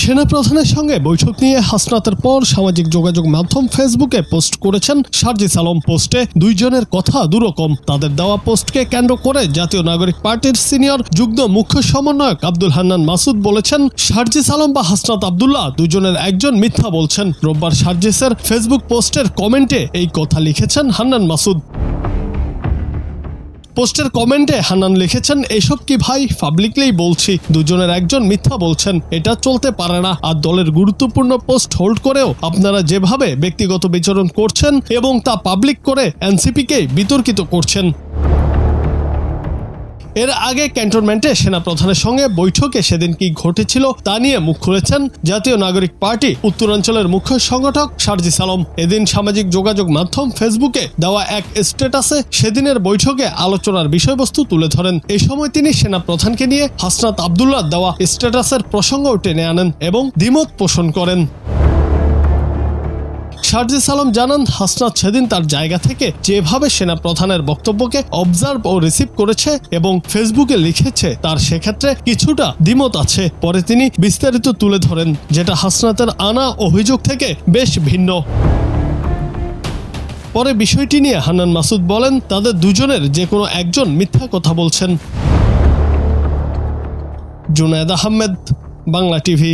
সেনাপ্রধানের সঙ্গে বৈঠক নিয়ে হাসনাতের পর সামাজিক যোগাযোগ মাধ্যম ফেসবুকে পোস্ট করেছেন সার্জিস আলম। পোস্টে দুইজনের কথা দুরকম। তাদের দেওয়া পোস্টকে কেন্দ্র করে জাতীয় নাগরিক পার্টির সিনিয়র যুগ্ম মুখ্য সমন্বয়ক আব্দুল হান্নান মাসুদ বলেছেন, সার্জিস আলম বা হাসনাত আব্দুল্লাহ দুজনের একজন মিথ্যা বলছেন। রোববার সার্জিসের ফেসবুক পোস্টের কমেন্টে এই কথা লিখেছেন হান্নান মাসুদ। পোস্টের কমেন্টে হান্নান লিখেছেন, এসব কি ভাই, পাবলিকলি বলছি দুজনের একজন মিথ্যা বলছেন, এটা চলতে পারে না। আর দলের গুরুত্বপূর্ণ পোস্ট হোল্ড করেও আপনারা যেভাবে ব্যক্তিগত বিচরণ করছেন এবং তা পাবলিক করে এনসিপিকে বিতর্কিত করছেন। এর আগে ক্যান্টনমেন্টে সেনাপ্রধানের সঙ্গে বৈঠকে সেদিন কি ঘটেছিল তা নিয়ে মুখ খুলেছেন জাতীয় নাগরিক পার্টি উত্তরাঞ্চলের মুখ্য সংগঠক সার্জিস আলম। এদিন সামাজিক যোগাযোগ মাধ্যম ফেসবুকে দেওয়া এক স্ট্যাটাসে সেদিনের বৈঠকে আলোচনার বিষয়বস্তু তুলে ধরেন। এই সময় তিনি সেনাপ্রধানকে নিয়ে হাসনাত আব্দুল্লাহ দেওয়া স্ট্যাটাসের প্রসঙ্গ টেনে আনেন এবং দ্বিমত পোষণ করেন। সার্জিস আলম জানান, হাসনাত সেদিন তার জায়গা থেকে যেভাবে সেনাপ্রধানের বক্তব্যকে অবজার্ভ ও রিসিভ করেছে এবং ফেসবুকে লিখেছে তার সেক্ষেত্রে কিছুটা দ্বিমত আছে। পরে তিনি বিস্তারিত তুলে ধরেন, যেটা হাসনাতের আনা অভিযোগ থেকে বেশ ভিন্ন। পরে বিষয়টি নিয়ে হান্নান মাসুদ বলেন, তাদের দুজনের যে কোনো একজন মিথ্যা কথা বলছেন। জুনায়েদ আহমেদ, বাংলা টিভি।